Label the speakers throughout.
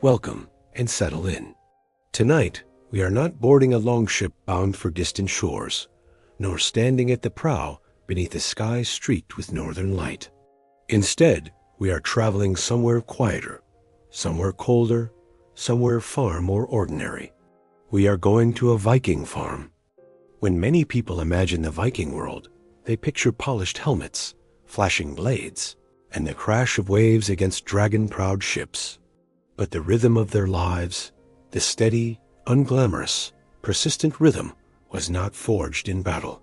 Speaker 1: Welcome and settle in. Tonight, we are not boarding a longship bound for distant shores, nor standing at the prow beneath a sky streaked with northern light. Instead, we are traveling somewhere quieter, somewhere colder, somewhere far more ordinary. We are going to a Viking farm. When many people imagine the Viking world, they picture polished helmets, flashing blades, and the crash of waves against dragon-proud ships. But the rhythm of their lives, the steady, unglamorous, persistent rhythm, was not forged in battle.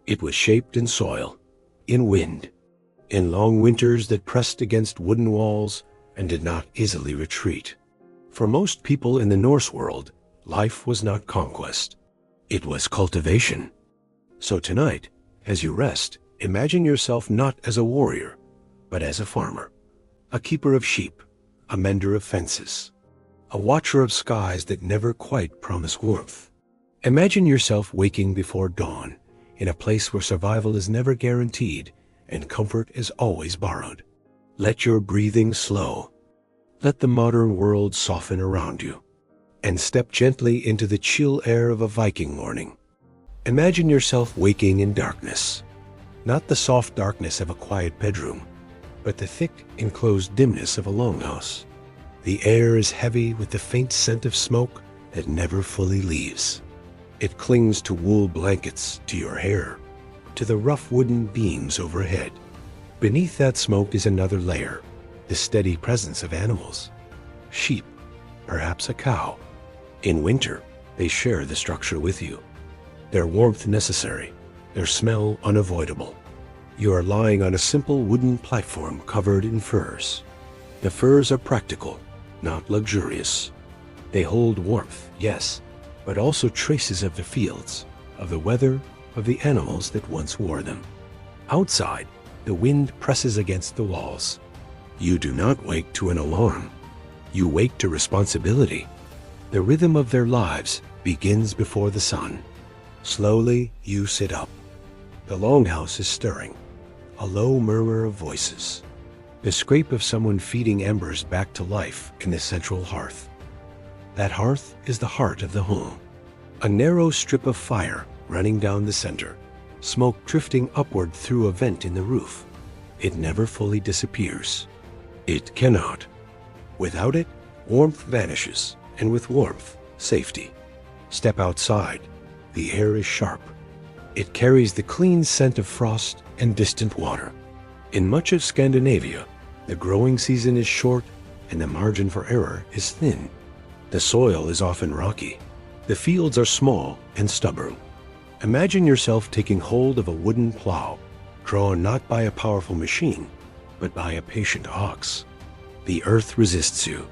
Speaker 1: It was shaped in soil, in wind, in long winters that pressed against wooden walls and did not easily retreat. For most people in the Norse world, life was not conquest. It was cultivation. So tonight, as you rest, imagine yourself not as a warrior, but as a farmer, a keeper of sheep, a mender of fences, a watcher of skies that never quite promise warmth. Imagine yourself waking before dawn in a place where survival is never guaranteed and comfort is always borrowed. Let your breathing slow. Let the modern world soften around you, and step gently into the chill air of a Viking morning. Imagine yourself waking in darkness, not the soft darkness of a quiet bedroom, but the thick, enclosed dimness of a longhouse. The air is heavy with the faint scent of smoke that never fully leaves. It clings to wool blankets, to your hair, to the rough wooden beams overhead. Beneath that smoke is another layer, the steady presence of animals. Sheep, perhaps a cow. In winter, they share the structure with you. Their warmth necessary, their smell unavoidable. You are lying on a simple wooden platform covered in furs. The furs are practical, not luxurious. They hold warmth, yes, but also traces of the fields, of the weather, of the animals that once wore them. Outside, the wind presses against the walls. You do not wake to an alarm. You wake to responsibility. The rhythm of their lives begins before the sun. Slowly, you sit up. The longhouse is stirring, a low murmur of voices. The scrape of someone feeding embers back to life in the central hearth. That hearth is the heart of the home. A narrow strip of fire running down the center, smoke drifting upward through a vent in the roof. It never fully disappears. It cannot. Without it, warmth vanishes, and with warmth, safety. Step outside. The air is sharp. It carries the clean scent of frost and distant water. In much of Scandinavia, the growing season is short and the margin for error is thin. The soil is often rocky. The fields are small and stubborn. Imagine yourself taking hold of a wooden plow, drawn not by a powerful machine, but by a patient ox. The earth resists you.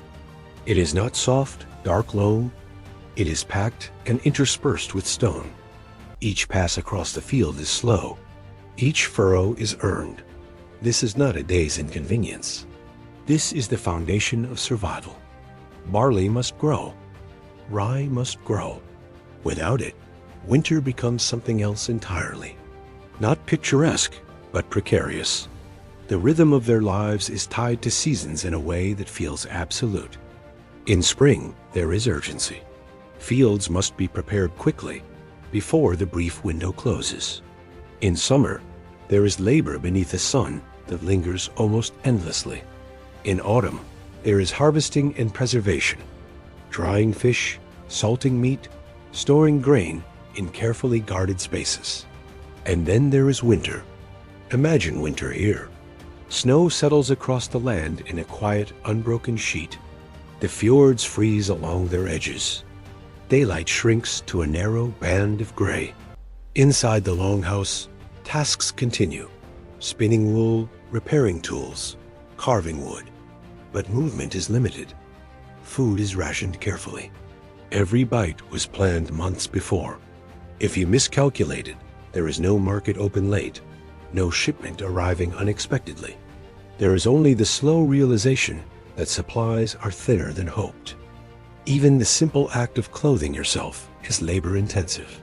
Speaker 1: It is not soft, dark loam. It is packed and interspersed with stone. Each pass across the field is slow. Each furrow is earned. This is not a day's inconvenience. This is the foundation of survival. Barley must grow. Rye must grow. Without it, winter becomes something else entirely. Not picturesque, but precarious. The rhythm of their lives is tied to seasons in a way that feels absolute. In spring, there is urgency. Fields must be prepared quickly, before the brief window closes. In summer, there is labor beneath the sun that lingers almost endlessly. In autumn, there is harvesting and preservation, drying fish, salting meat, storing grain in carefully guarded spaces. And then there is winter. Imagine winter here. Snow settles across the land in a quiet, unbroken sheet. The fjords freeze along their edges. Daylight shrinks to a narrow band of gray. Inside the longhouse, tasks continue. Spinning wool, repairing tools, carving wood. But movement is limited. Food is rationed carefully. Every bite was planned months before. If you miscalculated, there is no market open late, no shipment arriving unexpectedly. There is only the slow realization that supplies are thinner than hoped. Even the simple act of clothing yourself is labor-intensive.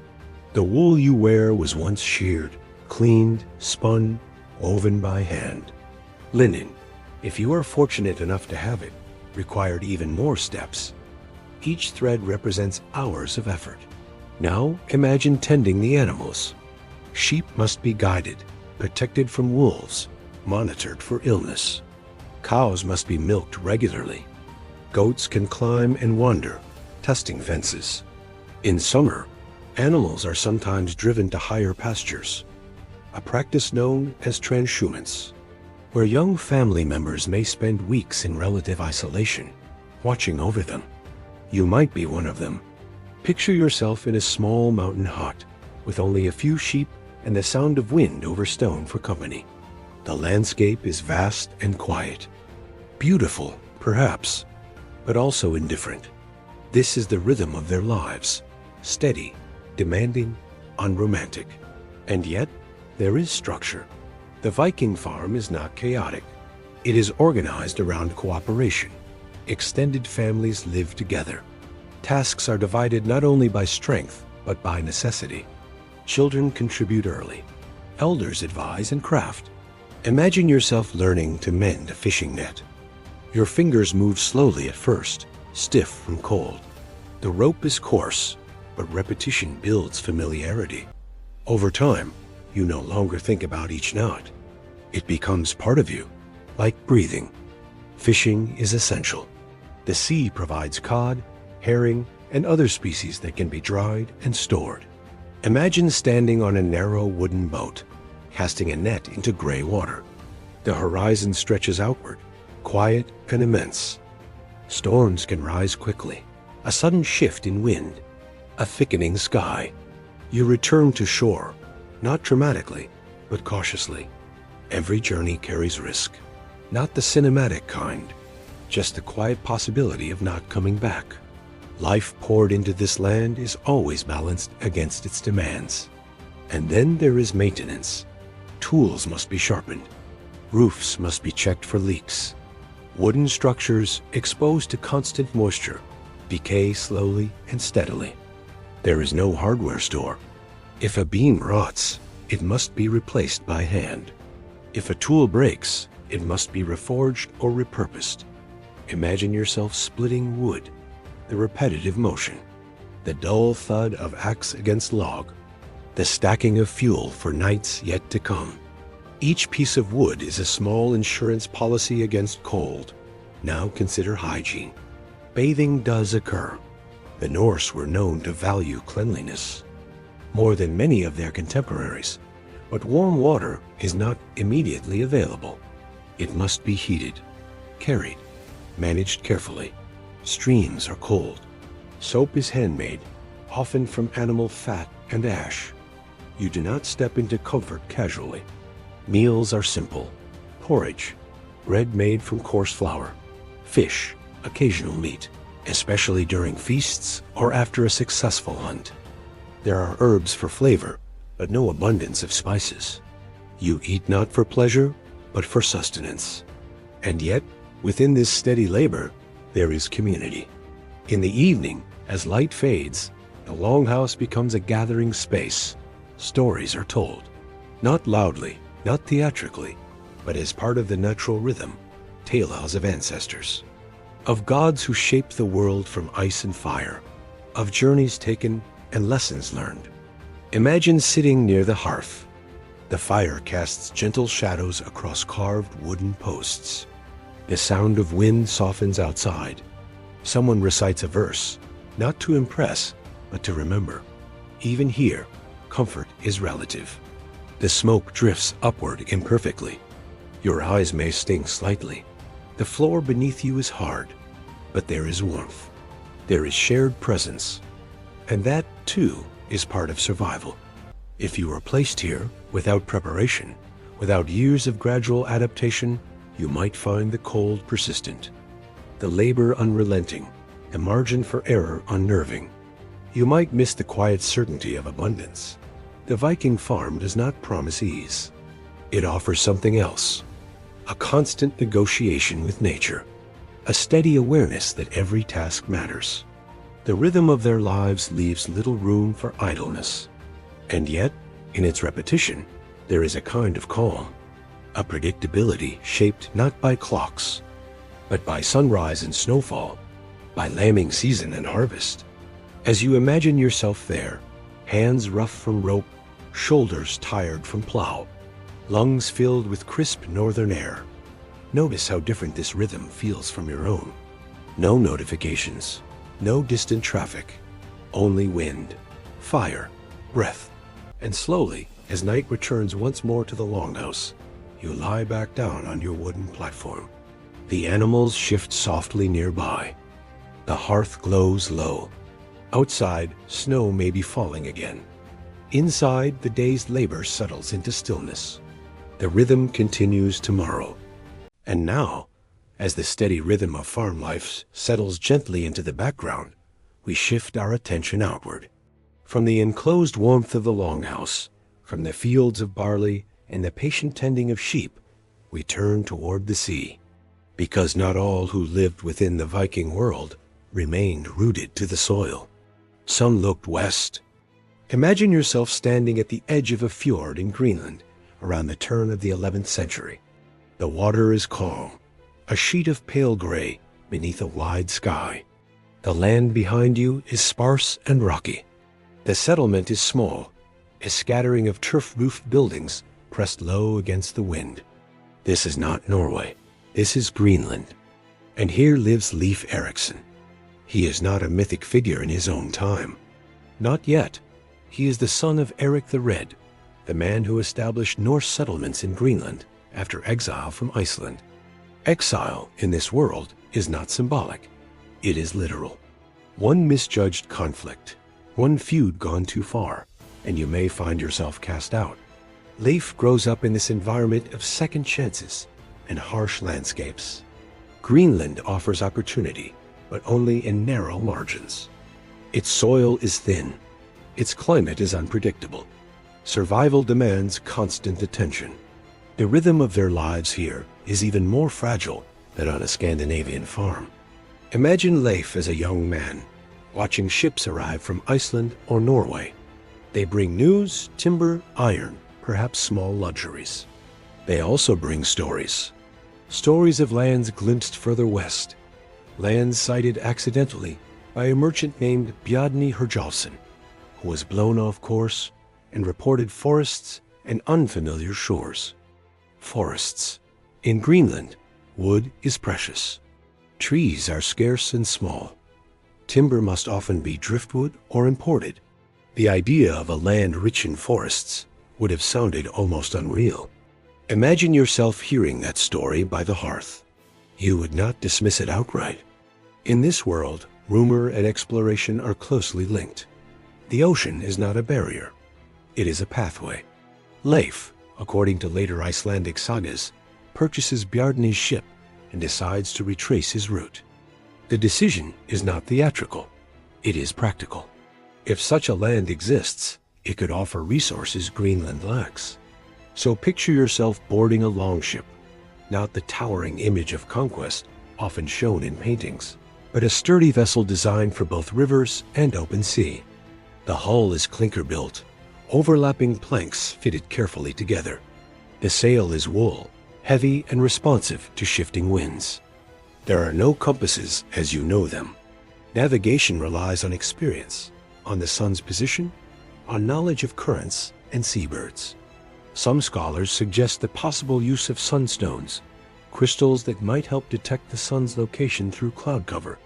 Speaker 1: The wool you wear was once sheared, cleaned, spun, woven by hand. Linen, if you are fortunate enough to have it, required even more steps. Each thread represents hours of effort. Now imagine tending the animals. Sheep must be guided, protected from wolves, monitored for illness. Cows must be milked regularly. Goats can climb and wander, testing fences. In summer, animals are sometimes driven to higher pastures, a practice known as transhumance, where young family members may spend weeks in relative isolation, watching over them. You might be one of them. Picture yourself in a small mountain hut, with only a few sheep and the sound of wind over stone for company. The landscape is vast and quiet. Beautiful, perhaps, but also indifferent. This is the rhythm of their lives, steady, demanding, unromantic. And yet, there is structure. The Viking farm is not chaotic. It is organized around cooperation. Extended families live together. Tasks are divided not only by strength, but by necessity. Children contribute early. Elders advise and craft. Imagine yourself learning to mend a fishing net. Your fingers move slowly at first, stiff from cold. The rope is coarse, but repetition builds familiarity. Over time, you no longer think about each knot. It becomes part of you, like breathing. Fishing is essential. The sea provides cod, herring, and other species that can be dried and stored. Imagine standing on a narrow wooden boat, casting a net into gray water. The horizon stretches outward, quiet and immense. Storms can rise quickly, a sudden shift in wind, a thickening sky. You return to shore, not dramatically, but cautiously. Every journey carries risk, not the cinematic kind, just the quiet possibility of not coming back. Life poured into this land is always balanced against its demands. And then there is maintenance. Tools must be sharpened. Roofs must be checked for leaks. Wooden structures exposed to constant moisture decay slowly and steadily. There is no hardware store. If a beam rots, it must be replaced by hand. If a tool breaks, it must be reforged or repurposed. Imagine yourself splitting wood, the repetitive motion, the dull thud of axe against log, the stacking of fuel for nights yet to come. Each piece of wood is a small insurance policy against cold. Now consider hygiene. Bathing does occur. The Norse were known to value cleanliness more than many of their contemporaries, but warm water is not immediately available. It must be heated, carried, managed carefully. Streams are cold. Soap is handmade, often from animal fat and ash. You do not step into comfort casually. Meals are simple. Porridge, bread made from coarse flour, fish, occasional meat, especially during feasts or after a successful hunt. There are herbs for flavor, but no abundance of spices. You eat not for pleasure, but for sustenance. And yet, within this steady labor, there is community. In the evening, as light fades, the longhouse becomes a gathering space. Stories are told, not loudly, not theatrically, but as part of the natural rhythm, tales of ancestors, of gods who shaped the world from ice and fire, of journeys taken and lessons learned. Imagine sitting near the hearth. The fire casts gentle shadows across carved wooden posts. The sound of wind softens outside. Someone recites a verse, not to impress, but to remember. Even here, comfort is relative. The smoke drifts upward imperfectly. Your eyes may sting slightly. The floor beneath you is hard, but there is warmth. There is shared presence. And that, too, is part of survival. If you are placed here without preparation, without years of gradual adaptation, you might find the cold persistent, the labor unrelenting, the margin for error unnerving. You might miss the quiet certainty of abundance. The Viking farm does not promise ease. It offers something else, a constant negotiation with nature, a steady awareness that every task matters. The rhythm of their lives leaves little room for idleness. And yet, in its repetition, there is a kind of calm, a predictability shaped not by clocks, but by sunrise and snowfall, by lambing season and harvest. As you imagine yourself there, hands rough from rope, shoulders tired from plow, lungs filled with crisp northern air, notice how different this rhythm feels from your own. No notifications, no distant traffic, only wind, fire, breath. And slowly, as night returns once more to the longhouse, you lie back down on your wooden platform. The animals shift softly nearby. The hearth glows low. Outside, snow may be falling again. Inside, the day's labor settles into stillness. The rhythm continues tomorrow. And now, as the steady rhythm of farm life settles gently into the background, we shift our attention outward. From the enclosed warmth of the longhouse, from the fields of barley and the patient tending of sheep, we turn toward the sea. Because not all who lived within the Viking world remained rooted to the soil. Some looked west. Imagine yourself standing at the edge of a fjord in Greenland around the turn of the 11th century. The water is calm, a sheet of pale gray beneath a wide sky. The land behind you is sparse and rocky. The settlement is small, a scattering of turf-roofed buildings pressed low against the wind. This is not Norway. This is Greenland. And here lives Leif Erikson. He is not a mythic figure in his own time. Not yet. He is the son of Eric the Red, the man who established Norse settlements in Greenland after exile from Iceland. Exile in this world is not symbolic. It is literal. One misjudged conflict, one feud gone too far, and you may find yourself cast out. Leif grows up in this environment of second chances and harsh landscapes. Greenland offers opportunity, but only in narrow margins. Its soil is thin. Its climate is unpredictable. Survival demands constant attention. The rhythm of their lives here is even more fragile than on a Scandinavian farm. Imagine Leif as a young man, watching ships arrive from Iceland or Norway. They bring news, timber, iron, perhaps small luxuries. They also bring stories. Stories of lands glimpsed further west, lands sighted accidentally by a merchant named Bjarni Herjolfsson, who was blown off course and reported forests and unfamiliar shores. Forests. In Greenland, wood is precious. Trees are scarce and small. Timber must often be driftwood or imported. The idea of a land rich in forests would have sounded almost unreal. Imagine yourself hearing that story by the hearth. You would not dismiss it outright. In this world, rumor and exploration are closely linked. The ocean is not a barrier. It is a pathway. Leif, according to later Icelandic sagas, purchases Bjarni's ship and decides to retrace his route. The decision is not theatrical. It is practical. If such a land exists, it could offer resources Greenland lacks. So picture yourself boarding a longship, not the towering image of conquest often shown in paintings, but a sturdy vessel designed for both rivers and open sea. The hull is clinker-built, overlapping planks fitted carefully together. The sail is wool, heavy and responsive to shifting winds. There are no compasses as you know them. Navigation relies on experience, on the sun's position, on knowledge of currents and seabirds. Some scholars suggest the possible use of sunstones, crystals that might help detect the sun's location through cloud cover,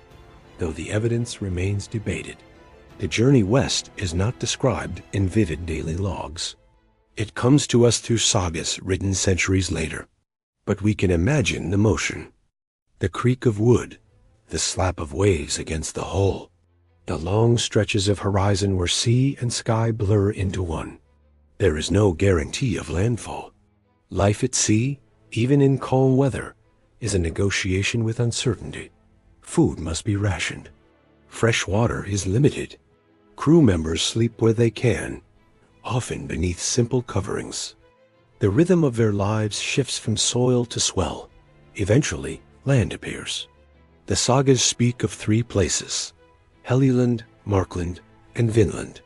Speaker 1: though the evidence remains debated. The journey west is not described in vivid daily logs. It comes to us through sagas written centuries later, but we can imagine the motion. The creak of wood, the slap of waves against the hull, the long stretches of horizon where sea and sky blur into one. There is no guarantee of landfall. Life at sea, even in calm weather, is a negotiation with uncertainty. Food must be rationed. Fresh water is limited. Crew members sleep where they can, often beneath simple coverings. The rhythm of their lives shifts from soil to swell. Eventually, land appears. The sagas speak of three places: Helgeland, Markland, and Vinland.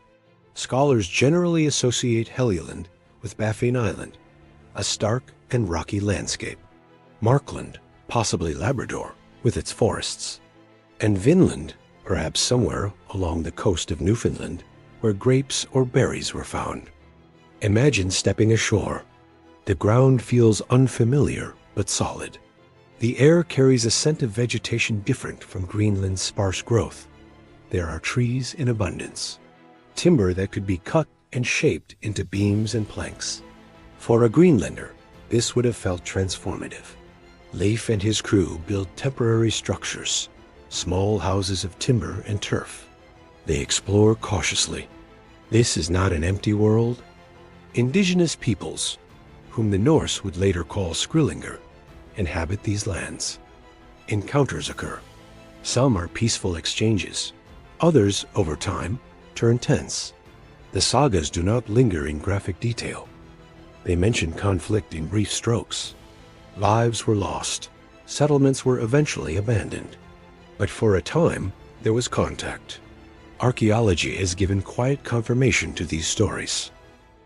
Speaker 1: Scholars generally associate Helgeland with Baffin Island, a stark and rocky landscape. Markland, possibly Labrador, with its forests. And Vinland, perhaps somewhere along the coast of Newfoundland, where grapes or berries were found. Imagine stepping ashore. The ground feels unfamiliar but solid. The air carries a scent of vegetation different from Greenland's sparse growth. There are trees in abundance, timber that could be cut and shaped into beams and planks. For a Greenlander, this would have felt transformative. Leif and his crew built temporary structures, small houses of timber and turf. They explore cautiously. This is not an empty world. Indigenous peoples, whom the Norse would later call Skrillingar, inhabit these lands. Encounters occur. Some are peaceful exchanges. Others, over time, turn tense. The sagas do not linger in graphic detail. They mention conflict in brief strokes. Lives were lost. Settlements were eventually abandoned. But for a time, there was contact. Archaeology has given quiet confirmation to these stories.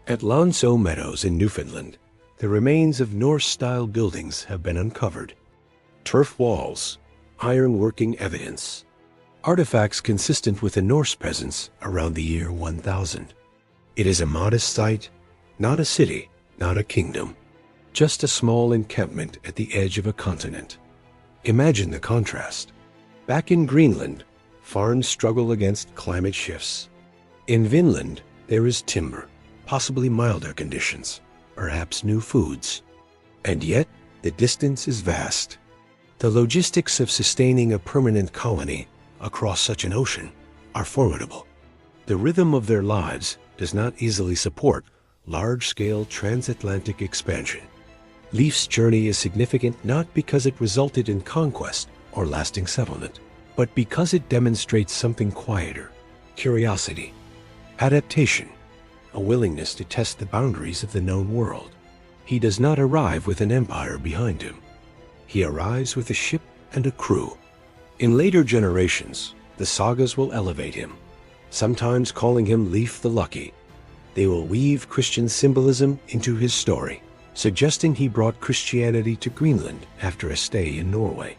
Speaker 1: At Lonso Meadows in Newfoundland, the remains of Norse-style buildings have been uncovered. Turf walls, iron-working evidence, artifacts consistent with the Norse presence around the year 1000. It is a modest site, not a city, not a kingdom, just a small encampment at the edge of a continent. Imagine the contrast. Back in Greenland, farms struggle against climate shifts. In Vinland, there is timber, possibly milder conditions, perhaps new foods. And yet, the distance is vast. The logistics of sustaining a permanent colony across such an ocean are formidable. The rhythm of their lives does not easily support large-scale transatlantic expansion. Leif's journey is significant not because it resulted in conquest or lasting settlement, but because it demonstrates something quieter: curiosity, adaptation, a willingness to test the boundaries of the known world. He does not arrive with an empire behind him. He arrives with a ship and a crew. In later generations, the sagas will elevate him, sometimes calling him Leif the Lucky. They will weave Christian symbolism into his story, suggesting he brought Christianity to Greenland after a stay in Norway.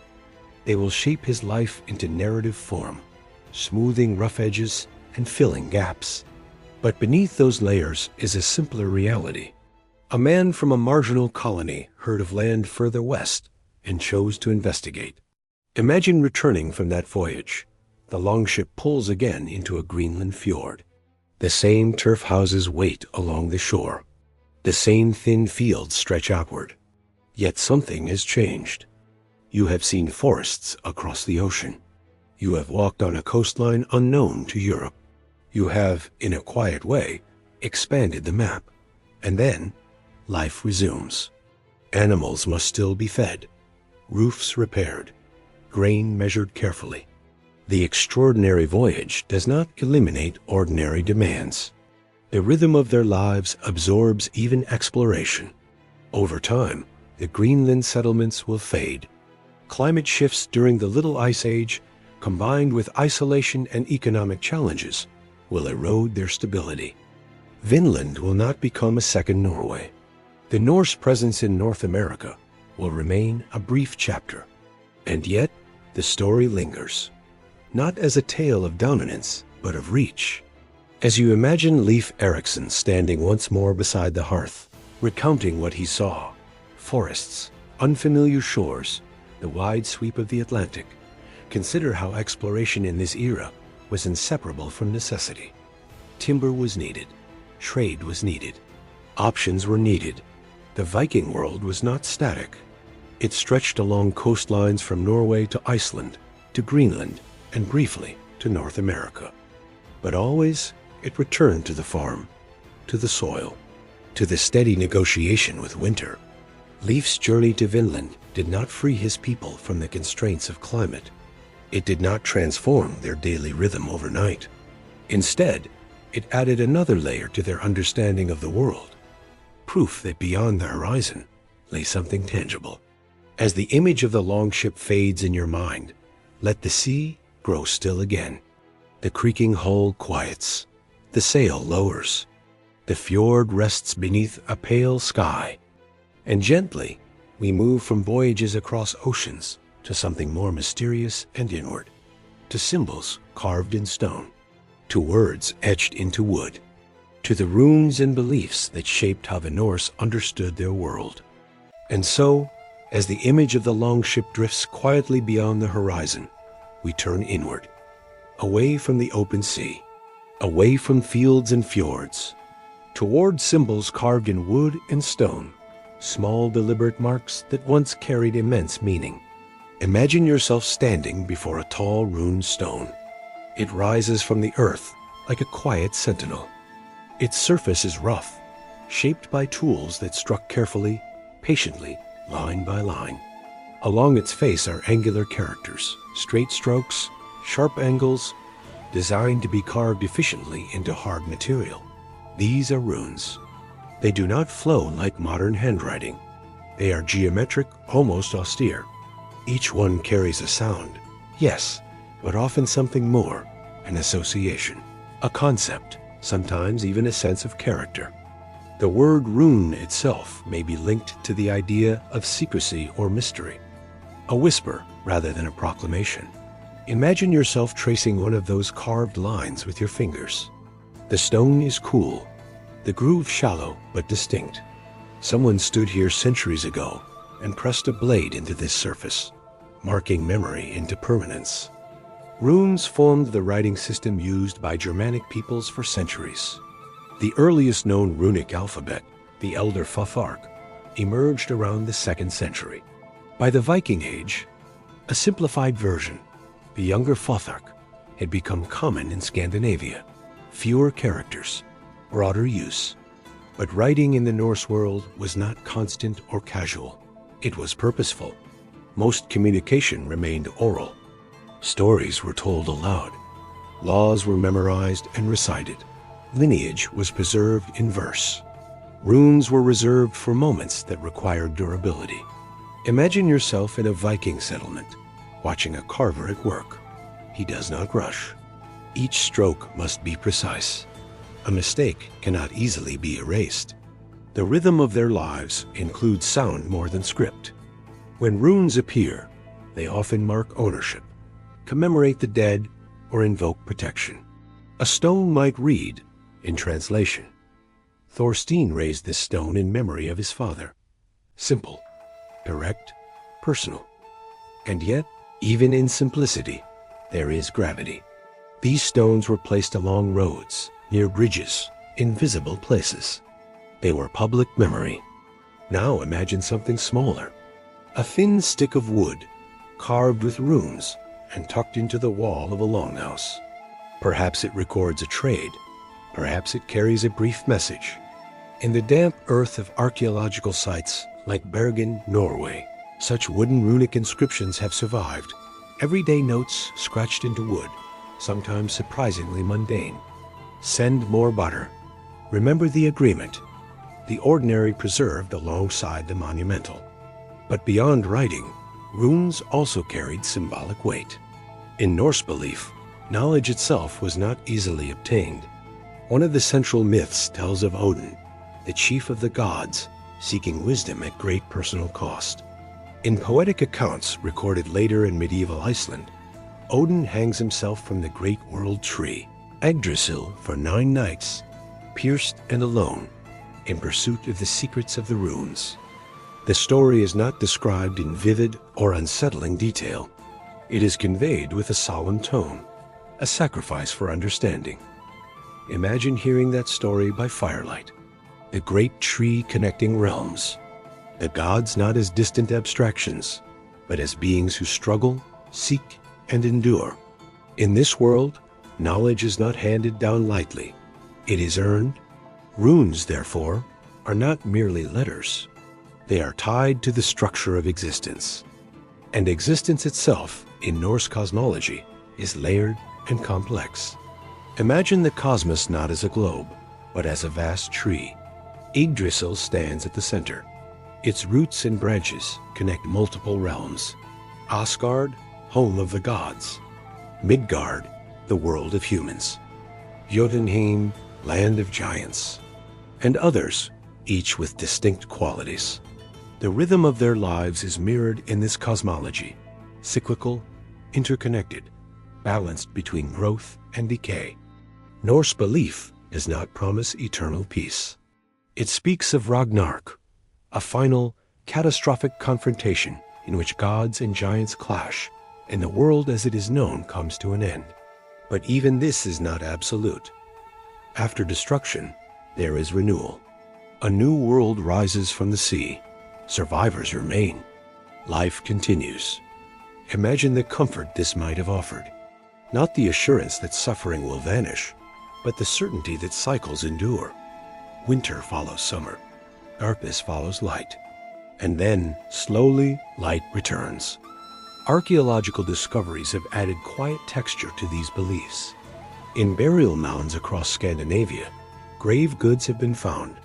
Speaker 1: They will shape his life into narrative form, smoothing rough edges and filling gaps. But beneath those layers is a simpler reality. A man from a marginal colony heard of land further west and chose to investigate. Imagine returning from that voyage. The longship pulls again into a Greenland fjord. The same turf houses wait along the shore. The same thin fields stretch outward. Yet something has changed. You have seen forests across the ocean. You have walked on a coastline unknown to Europe. You have, in a quiet way, expanded the map. And then, life resumes. Animals must still be fed, roofs repaired, grain measured carefully. The extraordinary voyage does not eliminate ordinary demands. The rhythm of their lives absorbs even exploration. Over time, the Greenland settlements will fade. Climate shifts during the Little Ice Age, combined with isolation and economic challenges, will erode their stability. Vinland will not become a second Norway. The Norse presence in North America will remain a brief chapter. And yet, the story lingers, not as a tale of dominance, but of reach. As you imagine Leif Erikson standing once more beside the hearth, recounting what he saw: forests, unfamiliar shores, the wide sweep of the Atlantic, consider how exploration in this era was inseparable from necessity. Timber was needed, trade was needed, options were needed. The Viking world was not static. It stretched along coastlines from Norway to Iceland, to Greenland, and briefly to North America. But always it returned to the farm, to the soil, to the steady negotiation with winter. Leif's journey to Vinland did not free his people from the constraints of climate. It did not transform their daily rhythm overnight. Instead, it added another layer to their understanding of the world, proof that beyond the horizon lay something tangible. As the image of the longship fades in your mind, let the sea grow still again. The creaking hull quiets. The sail lowers. The fjord rests beneath a pale sky. And gently, we move from voyages across oceans to something more mysterious and inward, to symbols carved in stone, to words etched into wood, to the runes and beliefs that shaped how the Norse understood their world. And so, as the image of the longship drifts quietly beyond the horizon, we turn inward, away from the open sea, away from fields and fjords, toward symbols carved in wood and stone, small deliberate marks that once carried immense meaning. Imagine yourself standing before a tall runed stone. It rises from the earth like a quiet sentinel. Its surface is rough, shaped by tools that struck carefully, patiently, line by line. Along its face are angular characters, straight strokes, sharp angles, designed to be carved efficiently into hard material. These are runes. They do not flow like modern handwriting. They are geometric, almost austere. Each one carries a sound, yes, but often something more, an association, a concept, sometimes even a sense of character. The word rune itself may be linked to the idea of secrecy or mystery, a whisper rather than a proclamation. Imagine yourself tracing one of those carved lines with your fingers. The stone is cool, the groove shallow but distinct. Someone stood here centuries ago and pressed a blade into this surface, marking memory into permanence. Runes formed the writing system used by Germanic peoples for centuries. The earliest known runic alphabet, the Elder Futhark, emerged around the 2nd century. By the Viking Age, a simplified version, the Younger Futhark, had become common in Scandinavia. Fewer characters, broader use. But writing in the Norse world was not constant or casual. It was purposeful. Most communication remained oral. Stories were told aloud. Laws were memorized and recited. Lineage was preserved in verse. Runes were reserved for moments that required durability. Imagine yourself in a Viking settlement, watching a carver at work. He does not rush. Each stroke must be precise. A mistake cannot easily be erased. The rhythm of their lives includes sound more than script. When runes appear, they often mark ownership, commemorate the dead, or invoke protection. A stone might read, in translation, Thorstein raised this stone in memory of his father. Simple, direct, personal. And yet, even in simplicity, there is gravity. These stones were placed along roads, near bridges, in visible places. They were public memory. Now imagine something smaller. A thin stick of wood, carved with runes and tucked into the wall of a longhouse. Perhaps it records a trade. Perhaps it carries a brief message. In the damp earth of archaeological sites like Bergen, Norway, such wooden runic inscriptions have survived. Everyday notes scratched into wood, sometimes surprisingly mundane. Send more butter. Remember the agreement. The ordinary preserved alongside the monumental. But beyond writing, runes also carried symbolic weight. In Norse belief, knowledge itself was not easily obtained. One of the central myths tells of Odin, the chief of the gods, seeking wisdom at great personal cost. In poetic accounts recorded later in medieval Iceland, Odin hangs himself from the great world tree, Yggdrasil, for 9 nights, pierced and alone, in pursuit of the secrets of the runes. The story is not described in vivid or unsettling detail. It is conveyed with a solemn tone, a sacrifice for understanding. Imagine hearing that story by firelight, the great tree connecting realms, the gods not as distant abstractions, but as beings who struggle, seek, and endure. In this world, knowledge is not handed down lightly. It is earned. Runes, therefore, are not merely letters. They are tied to the structure of existence. And existence itself, in Norse cosmology, is layered and complex. Imagine the cosmos not as a globe, but as a vast tree. Yggdrasil stands at the center. Its roots and branches connect multiple realms. Asgard, home of the gods. Midgard, the world of humans. Jotunheim, land of giants. And others, each with distinct qualities. The rhythm of their lives is mirrored in this cosmology. cyclical, interconnected, balanced between growth and decay. Norse belief does not promise eternal peace. It speaks of Ragnarök, a final, catastrophic confrontation in which gods and giants clash, and the world as it is known comes to an end. But even this is not absolute. After destruction, there is renewal. A new world rises from the sea. Survivors remain. Life continues. Imagine the comfort this might have offered. Not the assurance that suffering will vanish, but the certainty that cycles endure. Winter follows summer. Darkness follows light. And then, slowly, light returns. Archaeological discoveries have added quiet texture to these beliefs. In burial mounds across Scandinavia, grave goods have been found.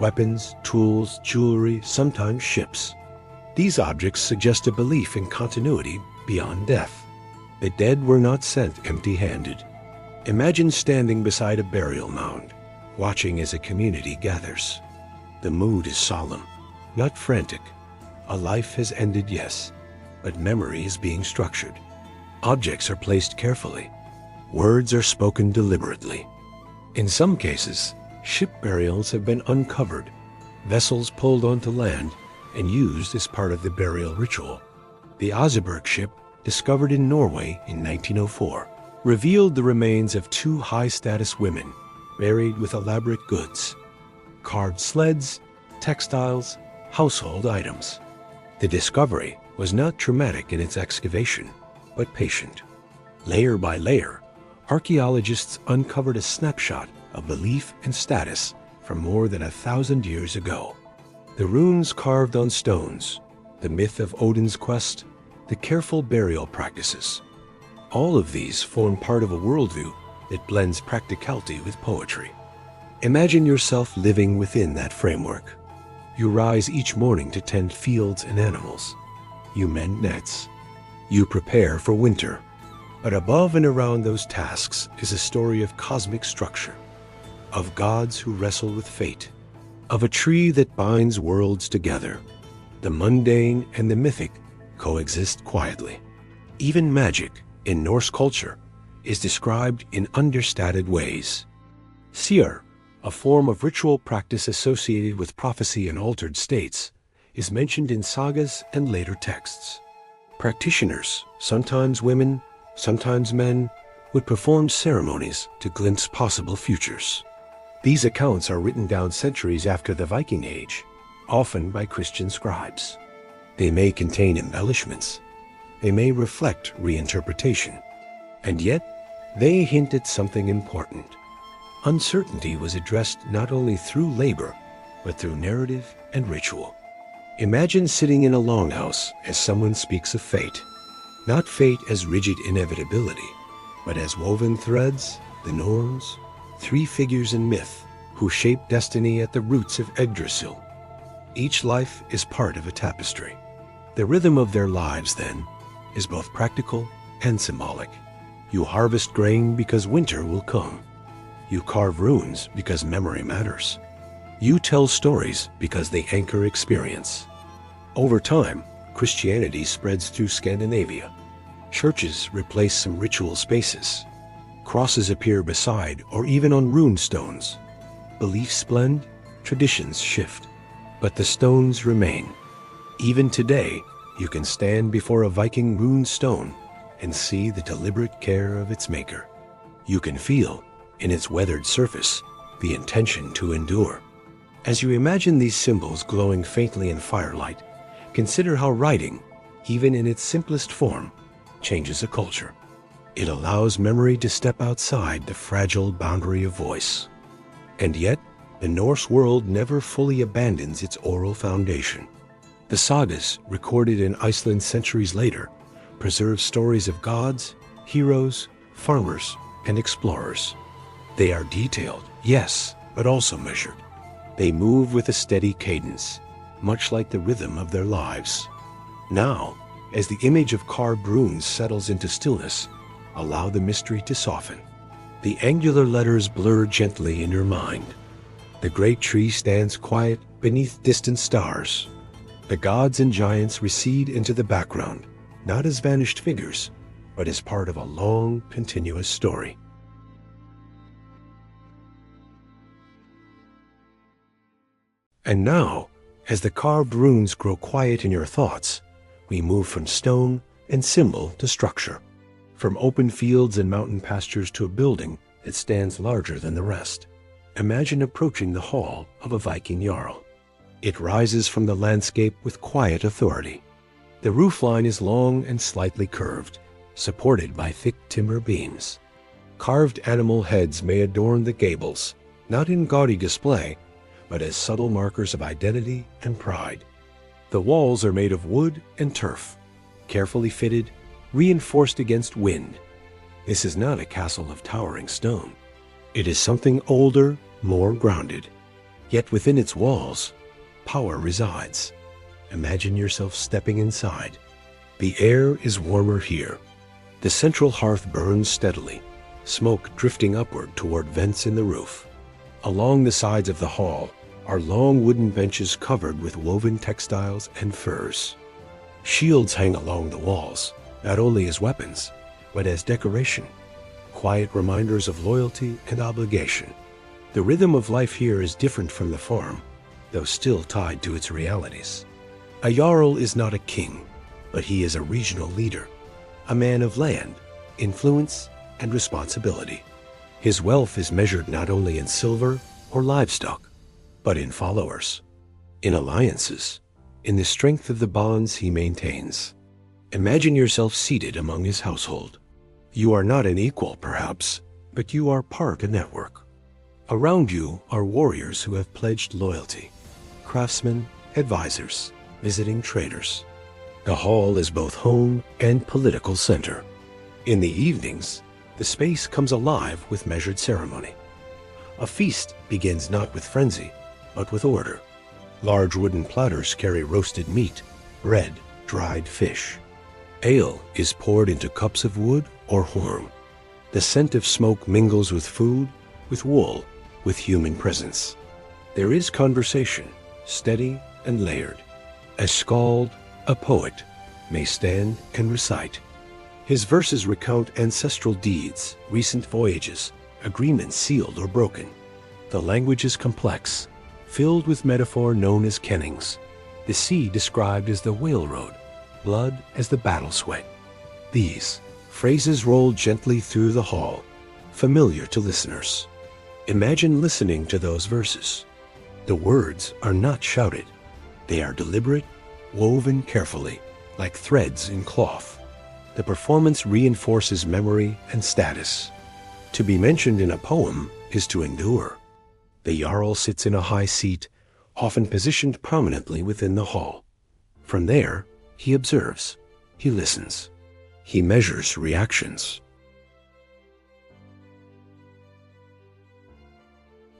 Speaker 1: Weapons, tools, jewelry, sometimes ships. These objects suggest a belief in continuity beyond death. The dead were not sent empty-handed. Imagine standing beside a burial mound, watching as a community gathers. The mood is solemn, not frantic. A life has ended, yes, but memory is being structured. Objects are placed carefully. Words are spoken deliberately. In some cases, ship burials have been uncovered, vessels pulled onto land and used as part of the burial ritual. The Oseberg ship, discovered in Norway in 1904, revealed the remains of two high-status women buried with elaborate goods, carved sleds, textiles, household items. The discovery was not traumatic in its excavation, but patient. Layer by layer, archaeologists uncovered a snapshot of belief and status from more than 1,000 years ago. The runes carved on stones, the myth of Odin's quest, the careful burial practices. All of these form part of a worldview that blends practicality with poetry. Imagine yourself living within that framework. You rise each morning to tend fields and animals. You mend nets. You prepare for winter. But above and around those tasks is a story of cosmic structure, of gods who wrestle with fate, of a tree that binds worlds together. The mundane and the mythic coexist quietly. Even magic, in Norse culture, is described in understated ways. Seer, a form of ritual practice associated with prophecy and altered states, is mentioned in sagas and later texts. Practitioners, sometimes women, sometimes men, would perform ceremonies to glimpse possible futures. These accounts are written down centuries after the Viking Age, often by Christian scribes. They may contain embellishments. They may reflect reinterpretation. And yet, they hint at something important. Uncertainty was addressed not only through labor, but through narrative and ritual. Imagine sitting in a longhouse as someone speaks of fate. Not fate as rigid inevitability, but as woven threads, the norms, three figures in myth who shape destiny at the roots of Yggdrasil. Each life is part of a tapestry. The rhythm of their lives, then, is both practical and symbolic. You harvest grain because winter will come. You carve runes because memory matters. You tell stories because they anchor experience. Over time, Christianity spreads through Scandinavia. Churches replace some ritual spaces. Crosses appear beside or even on rune stones. Beliefs blend, traditions shift, but the stones remain. Even today, you can stand before a Viking rune stone and see the deliberate care of its maker. You can feel, in its weathered surface, the intention to endure. As you imagine these symbols glowing faintly in firelight, consider how writing, even in its simplest form, changes a culture. It allows memory to step outside the fragile boundary of voice. And yet, the Norse world never fully abandons its oral foundation. The sagas, recorded in Iceland centuries later, preserve stories of gods, heroes, farmers, and explorers. They are detailed, yes, but also measured. They move with a steady cadence, much like the rhythm of their lives. Now, as the image of carved runes settles into stillness, allow the mystery to soften. The angular letters blur gently in your mind. The great tree stands quiet beneath distant stars. The gods and giants recede into the background, not as vanished figures, but as part of a long, continuous story. And now, as the carved runes grow quiet in your thoughts, we move from stone and symbol to structure, from open fields and mountain pastures to a building that stands larger than the rest. Imagine approaching the hall of a Viking Jarl. It rises from the landscape with quiet authority. The roofline is long and slightly curved, supported by thick timber beams. Carved animal heads may adorn the gables, not in gaudy display, but as subtle markers of identity and pride. The walls are made of wood and turf, carefully fitted, reinforced against wind. This is not a castle of towering stone. It is something older, more grounded. Yet within its walls, power resides. Imagine yourself stepping inside. The air is warmer here. The central hearth burns steadily, smoke drifting upward toward vents in the roof. Along the sides of the hall are long wooden benches covered with woven textiles and furs. Shields hang along the walls, not only as weapons, but as decoration, quiet reminders of loyalty and obligation. The rhythm of life here is different from the farm, though still tied to its realities. A Jarl is not a king, but he is a regional leader, a man of land, influence, and responsibility. His wealth is measured not only in silver or livestock, but in followers, in alliances, in the strength of the bonds he maintains. Imagine yourself seated among his household. You are not an equal, perhaps, but you are part of a network. Around you are warriors who have pledged loyalty, craftsmen, advisors, visiting traders. The hall is both home and political center. In the evenings, the space comes alive with measured ceremony. A feast begins not with frenzy, but with order. Large wooden platters carry roasted meat, bread, dried fish. Ale is poured into cups of wood or horn. The scent of smoke mingles with food, with wool, with human presence. There is conversation, steady and layered. A skald, a poet, may stand and recite. His verses recount ancestral deeds, recent voyages, agreements sealed or broken. The language is complex, filled with metaphor known as kennings. The sea described as the whale road, blood as the battle sweat. These phrases roll gently through the hall, familiar to listeners. Imagine listening to those verses. The words are not shouted. They are deliberate, woven carefully, like threads in cloth. The performance reinforces memory and status. To be mentioned in a poem is to endure. The Jarl sits in a high seat, often positioned prominently within the hall. From there, he observes, he listens, he measures reactions.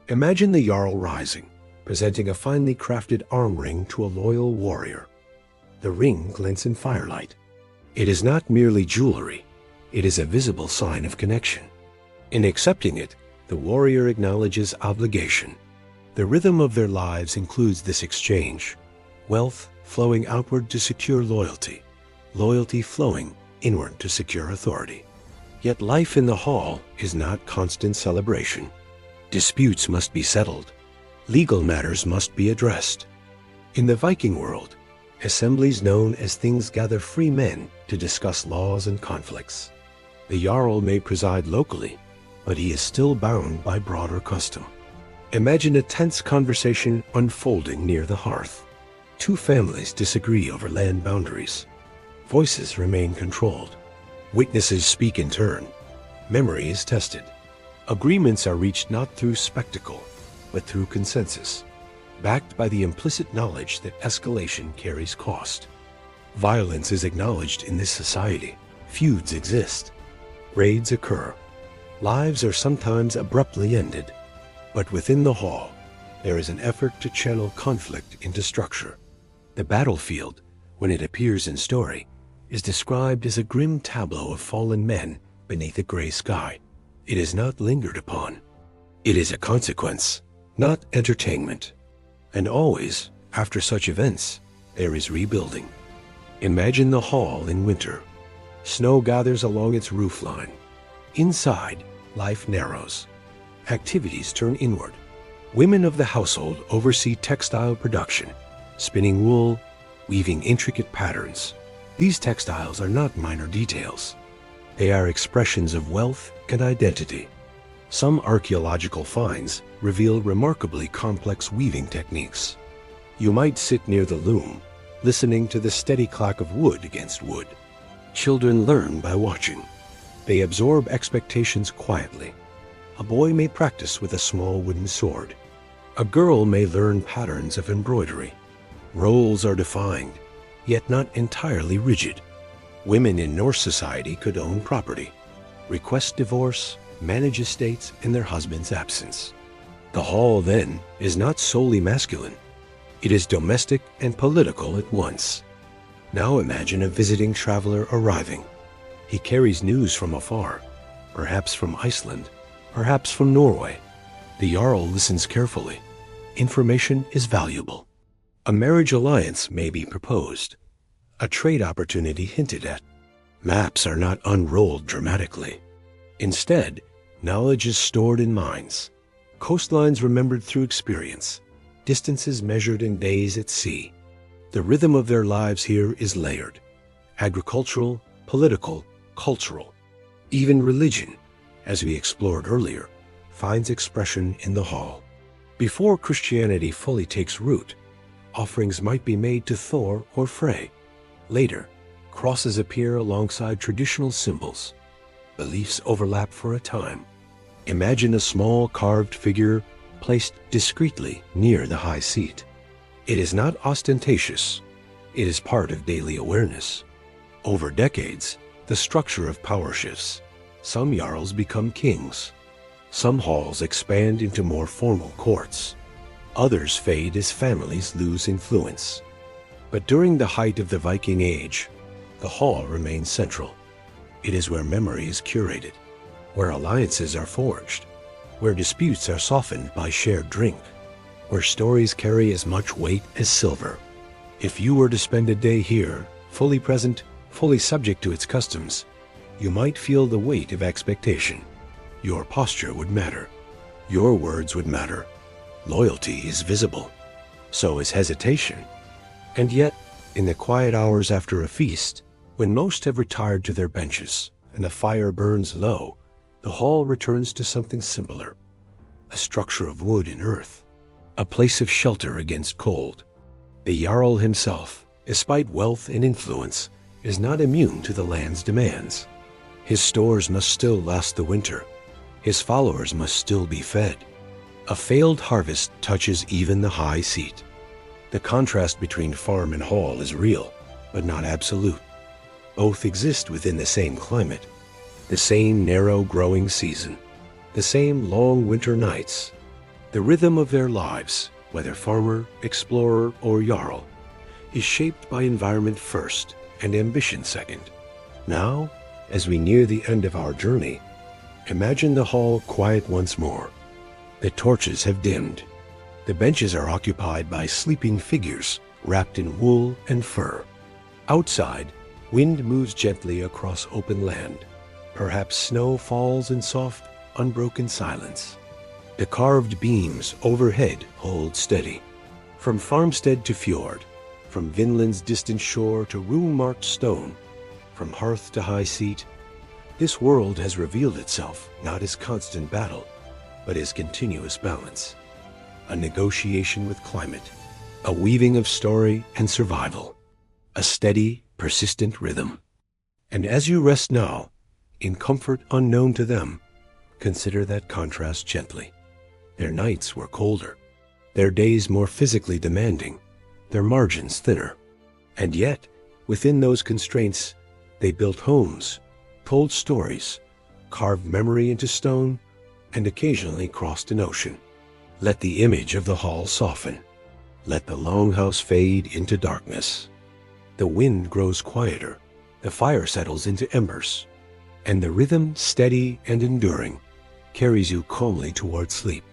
Speaker 1: Imagine the Jarl rising, presenting a finely crafted arm ring to a loyal warrior. The ring glints in firelight. It is not merely jewelry, it is a visible sign of connection. In accepting it, the warrior acknowledges obligation. The rhythm of their lives includes this exchange, wealth flowing outward to secure loyalty, loyalty flowing inward to secure authority. Yet life in the hall is not constant celebration. Disputes must be settled. Legal matters must be addressed. In the Viking world, assemblies known as things gather free men to discuss laws and conflicts. The Jarl may preside locally, but he is still bound by broader custom. Imagine a tense conversation unfolding near the hearth. Two families disagree over land boundaries. Voices remain controlled. Witnesses speak in turn. Memory is tested. Agreements are reached not through spectacle, but through consensus, backed by the implicit knowledge that escalation carries cost. Violence is acknowledged in this society. Feuds exist. Raids occur. Lives are sometimes abruptly ended. But within the hall, there is an effort to channel conflict into structure. The battlefield, when it appears in story, is described as a grim tableau of fallen men beneath a gray sky. It is not lingered upon. It is a consequence, not entertainment. And always, after such events, there is rebuilding. Imagine the hall in winter. Snow gathers along its roofline. Inside, life narrows. Activities turn inward. Women of the household oversee textile production, spinning wool, weaving intricate patterns. These textiles are not minor details. They are expressions of wealth and identity. Some archaeological finds reveal remarkably complex weaving techniques. You might sit near the loom, listening to the steady clack of wood against wood. Children learn by watching. They absorb expectations quietly. A boy may practice with a small wooden sword. A girl may learn patterns of embroidery. Roles are defined, yet not entirely rigid. Women in Norse society could own property, request divorce, manage estates in their husband's absence. The hall, then, is not solely masculine. It is domestic and political at once. Now imagine a visiting traveler arriving. He carries news from afar, perhaps from Iceland, perhaps from Norway. The Jarl listens carefully. Information is valuable. A marriage alliance may be proposed, a trade opportunity hinted at. Maps are not unrolled dramatically. Instead, knowledge is stored in minds, coastlines remembered through experience, distances measured in days at sea. The rhythm of their lives here is layered: agricultural, political, cultural. Even religion, as we explored earlier, finds expression in the hall. Before Christianity fully takes root, offerings might be made to Thor or Frey. Later, crosses appear alongside traditional symbols. Beliefs overlap for a time. Imagine a small carved figure placed discreetly near the high seat. It is not ostentatious. It is part of daily awareness. Over decades, the structure of power shifts. Some jarls become kings. Some halls expand into more formal courts. Others fade as families lose influence. But during the height of the Viking Age, the hall remains central. It is where memory is curated, where alliances are forged, where disputes are softened by shared drink, where stories carry as much weight as silver. If you were to spend a day here, fully present, fully subject to its customs, you might feel the weight of expectation. Your posture would matter. Your words would matter. Loyalty is visible. So is hesitation. And yet, in the quiet hours after a feast, when most have retired to their benches and the fire burns low, the hall returns to something simpler: a structure of wood and earth, a place of shelter against cold. The Jarl himself, despite wealth and influence, is not immune to the land's demands. His stores must still last the winter. His followers must still be fed. A failed harvest touches even the high seat. The contrast between farm and hall is real, but not absolute. Both exist within the same climate, the same narrow growing season, the same long winter nights. The rhythm of their lives, whether farmer, explorer, or jarl, is shaped by environment first and ambition second. Now, as we near the end of our journey, imagine the hall quiet once more. The torches have dimmed. The benches are occupied by sleeping figures wrapped in wool and fur. Outside, wind moves gently across open land. Perhaps snow falls in soft, unbroken silence. The carved beams overhead hold steady. From farmstead to fjord, from Vinland's distant shore to rune-marked stone, from hearth to high seat, this world has revealed itself not as constant battle, but as continuous balance. A negotiation with climate, a weaving of story and survival, a steady, persistent rhythm. And as you rest now, in comfort unknown to them, consider that contrast gently. Their nights were colder, their days more physically demanding, their margins thinner. And yet, within those constraints, they built homes, told stories, carved memory into stone, and occasionally crossed an ocean. Let the image of the hall soften. Let the longhouse fade into darkness. The wind grows quieter, the fire settles into embers, and the rhythm, steady and enduring, carries you calmly toward sleep.